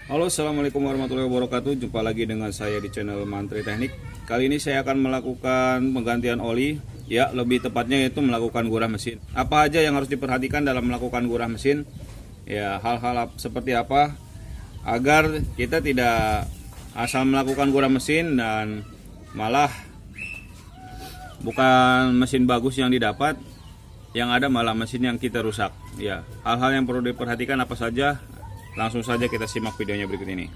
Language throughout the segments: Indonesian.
Halo, assalamualaikum warahmatullahi wabarakatuh. Jumpa lagi dengan saya di channel Mantri Teknik. Kali ini saya akan melakukan penggantian oli, ya lebih tepatnya yaitu melakukan gurah mesin. Apa aja yang harus diperhatikan dalam melakukan gurah mesin? Ya, hal-hal seperti apa agar kita tidak asal melakukan gurah mesin dan malah bukan mesin bagus yang didapat, yang ada malah mesin yang kita rusak. Ya, hal-hal yang perlu diperhatikan apa saja? Langsung saja kita simak videonya berikut ini.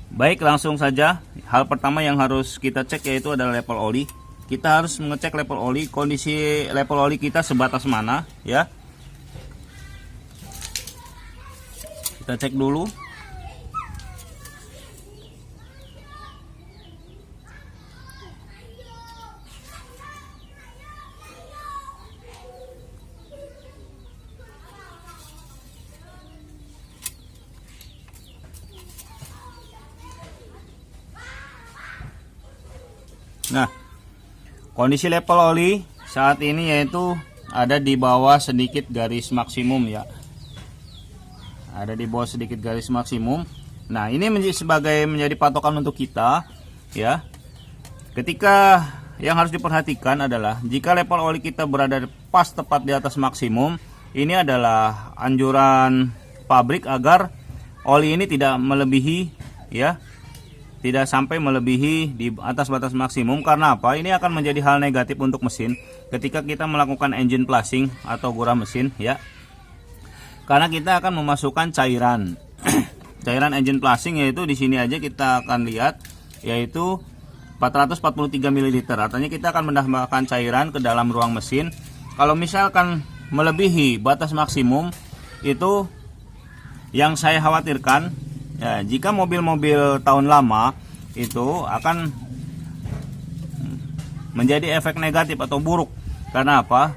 Baik, langsung saja. Hal pertama yang harus kita cek yaitu adalah level oli. Kita harus mengecek level oli, kondisi level oli kita sebatas mana, ya. Kita cek dulu. Nah, kondisi level oli saat ini yaitu ada di bawah sedikit garis maksimum, ya. Ada di bawah sedikit garis maksimum. Nah, ini menjadi patokan untuk kita, ya. Ketika yang harus diperhatikan adalah jika level oli kita berada pas tepat di atas maksimum, ini adalah anjuran pabrik agar oli ini tidak melebihi, ya. Tidak sampai melebihi di atas batas maksimum. Karena apa? Ini akan menjadi hal negatif untuk mesin ketika kita melakukan engine flushing atau gurah mesin, ya. Karena kita akan memasukkan cairan cairan engine flushing, yaitu di sini aja kita akan lihat yaitu 443 ml. Artinya kita akan menambahkan cairan ke dalam ruang mesin. Kalau misalkan melebihi batas maksimum, itu yang saya khawatirkan, ya, jika mobil-mobil tahun lama itu akan menjadi efek negatif atau buruk. Karena apa?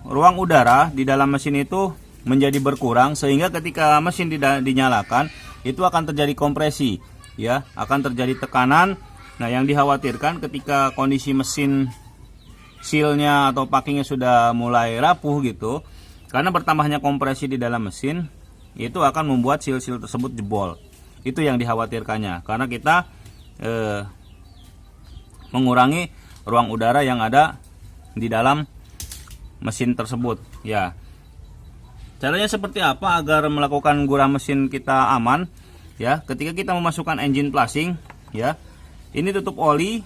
Ruang udara di dalam mesin itu menjadi berkurang, sehingga ketika mesin dinyalakan itu akan terjadi kompresi, ya, akan terjadi tekanan. Nah, yang dikhawatirkan ketika kondisi mesin sealnya atau packingnya sudah mulai rapuh gitu, karena bertambahnya kompresi di dalam mesin, itu akan membuat seal-seal tersebut jebol. Itu yang dikhawatirkannya, karena kita mengurangi ruang udara yang ada di dalam mesin tersebut, ya. Caranya seperti apa agar melakukan gurah mesin kita aman, ya? Ketika kita memasukkan engine flushing, ya, ini tutup oli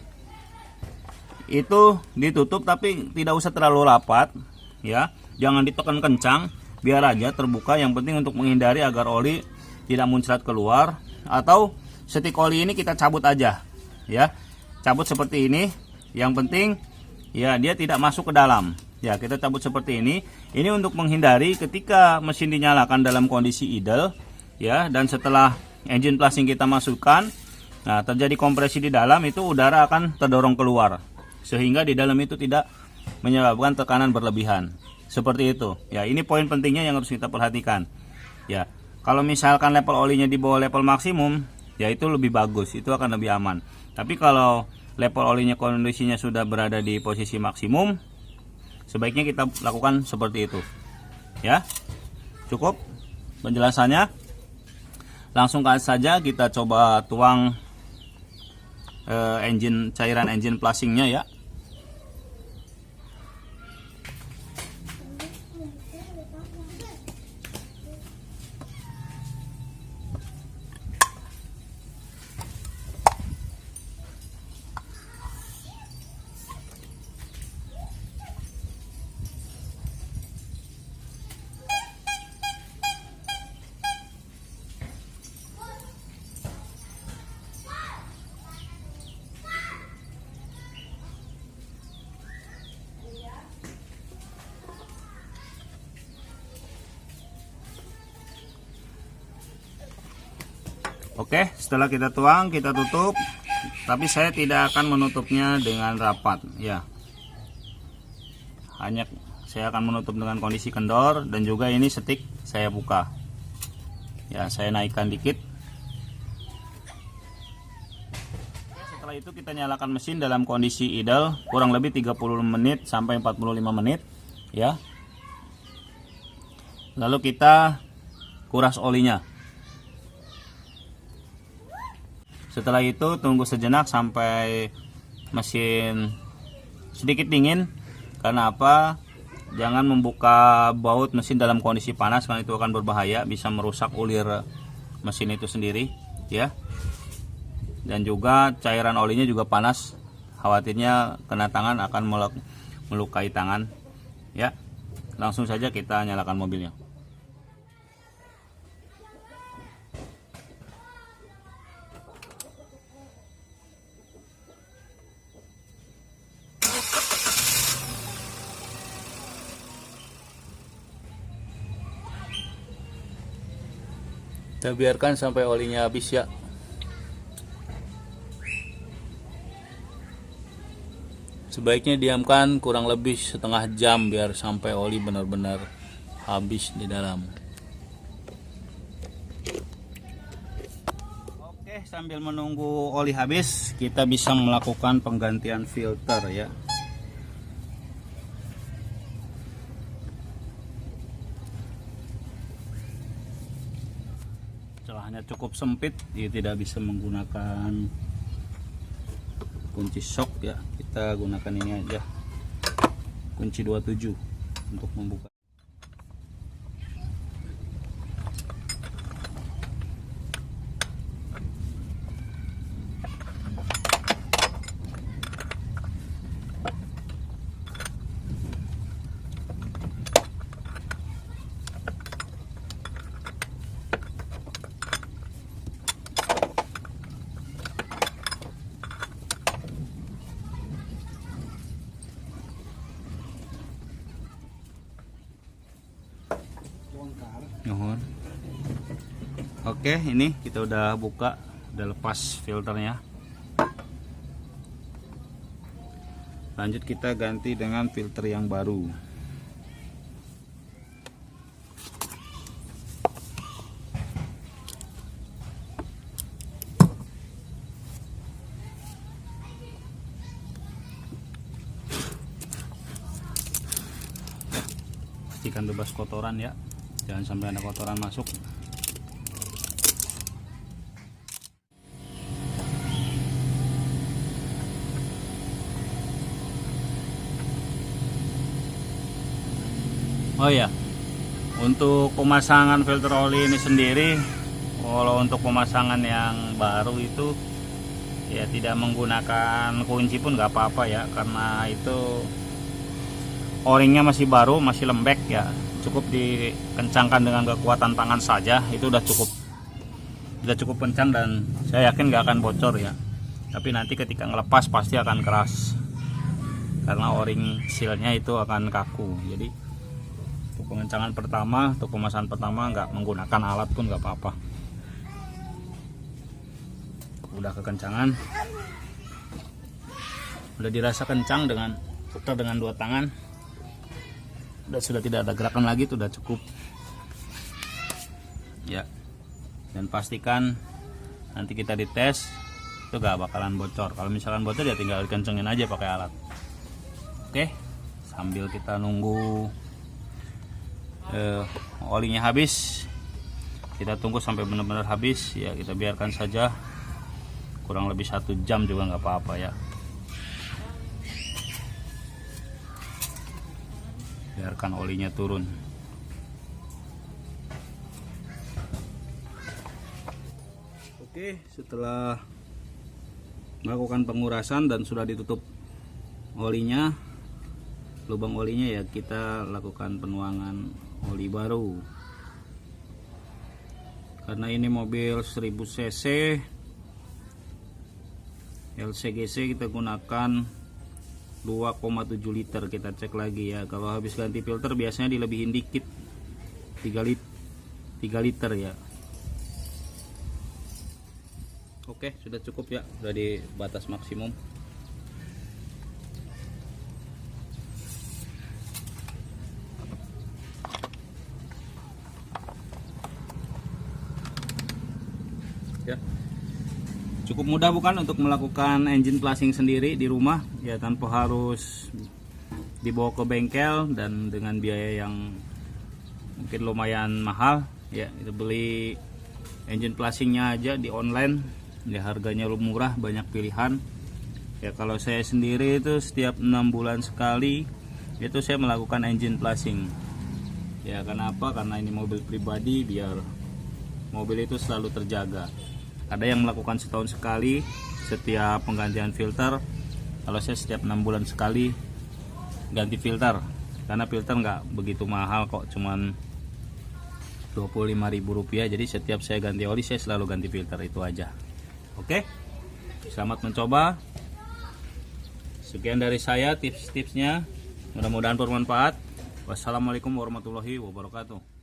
itu ditutup tapi tidak usah terlalu rapat, ya. Jangan ditekan kencang, biar aja terbuka. Yang penting untuk menghindari agar oli tidak muncrat keluar. Atau setik oli ini kita cabut aja, ya, cabut seperti ini. Yang penting, ya, dia tidak masuk ke dalam, ya. Kita cabut seperti ini untuk menghindari ketika mesin dinyalakan dalam kondisi idle, ya, dan setelah engine flushing kita masukkan, nah, terjadi kompresi di dalam, itu udara akan terdorong keluar, sehingga di dalam itu tidak menyebabkan tekanan berlebihan. Seperti itu, ya. Ini poin pentingnya yang harus kita perhatikan, ya. Kalau misalkan level olinya di bawah level maksimum, ya, itu lebih bagus, itu akan lebih aman. Tapi kalau level olinya kondisinya sudah berada di posisi maksimum, sebaiknya kita lakukan seperti itu, ya. Cukup penjelasannya. Langsung saja kita coba tuang cairan engine flushingnya, ya. Oke, setelah kita tuang, kita tutup. Tapi saya tidak akan menutupnya dengan rapat, ya. Hanya saya akan menutup dengan kondisi kendor. Dan juga ini setik saya buka, ya. Saya naikkan dikit. Setelah itu kita nyalakan mesin dalam kondisi idle kurang lebih 30 menit sampai 45 menit, ya. Lalu kita kuras olinya. Setelah itu tunggu sejenak sampai mesin sedikit dingin. Karena apa? Jangan membuka baut mesin dalam kondisi panas, karena itu akan berbahaya, bisa merusak ulir mesin itu sendiri ya. Dan juga cairan olinya juga panas, khawatirnya kena tangan akan melukai tangan ya. Langsung saja kita nyalakan mobilnya. Kita biarkan sampai olinya habis ya. Sebaiknya diamkan kurang lebih setengah jam biar sampai oli benar-benar habis di dalam. Oke, sambil menunggu oli habis, kita bisa melakukan penggantian filter ya. Celahnya cukup sempit, dia tidak bisa menggunakan kunci shock ya. Kita gunakan ini aja, kunci 27 untuk membuka. Oke, ini kita udah buka, udah lepas filternya. Lanjut kita ganti dengan filter yang baru. Pastikan bebas kotoran ya, jangan sampai ada kotoran masuk. Oh ya, untuk pemasangan filter oli ini sendiri, kalau untuk pemasangan yang baru itu ya tidak menggunakan kunci pun nggak apa-apa ya, karena itu o-ringnya masih baru, masih lembek ya. Cukup dikencangkan dengan kekuatan tangan saja, itu udah cukup kencang dan saya yakin nggak akan bocor ya. Tapi nanti ketika ngelepas pasti akan keras, karena o-ring sealnya itu akan kaku. Jadi untuk pengencangan pertama, untuk pemasangan pertama nggak menggunakan alat pun nggak apa-apa. Udah kekencangan, udah dirasa kencang dengan putar dengan dua tangan, dan sudah tidak ada gerakan lagi, itu udah cukup ya. Dan pastikan nanti kita dites itu nggak bakalan bocor. Kalau misalkan bocor ya tinggal dikencengin aja pakai alat. Oke, sambil kita nunggu olinya habis, kita tunggu sampai benar-benar habis ya. Kita biarkan saja kurang lebih 1 jam juga nggak apa-apa ya. Biarkan olinya turun. Oke, setelah melakukan pengurasan dan sudah ditutup olinya, lubang olinya ya, kita lakukan penuangan oli baru. Karena ini mobil 1000 cc LCGC, kita gunakan 2,7 liter. Kita cek lagi ya, kalau habis ganti filter biasanya dilebihin dikit, 3 liter ya. Oke, sudah cukup ya, sudah di batas maksimum. Ya, cukup mudah bukan untuk melakukan engine flushing sendiri di rumah ya, tanpa harus dibawa ke bengkel dan dengan biaya yang mungkin lumayan mahal ya. Kita beli engine flushingnya aja di online Ya harganya murah, banyak pilihan. Ya kalau saya sendiri itu setiap 6 bulan sekali itu saya melakukan engine flushing. Ya kenapa? Karena ini mobil pribadi, biar mobil itu selalu terjaga. Ada yang melakukan setahun sekali setiap penggantian filter. Kalau saya setiap 6 bulan sekali ganti filter, karena filter nggak begitu mahal kok, cuman Rp25.000. Jadi setiap saya ganti oli saya selalu ganti filter, itu aja. Oke, selamat mencoba. Sekian dari saya tips-tipsnya, mudah-mudahan bermanfaat. Wassalamualaikum warahmatullahi wabarakatuh.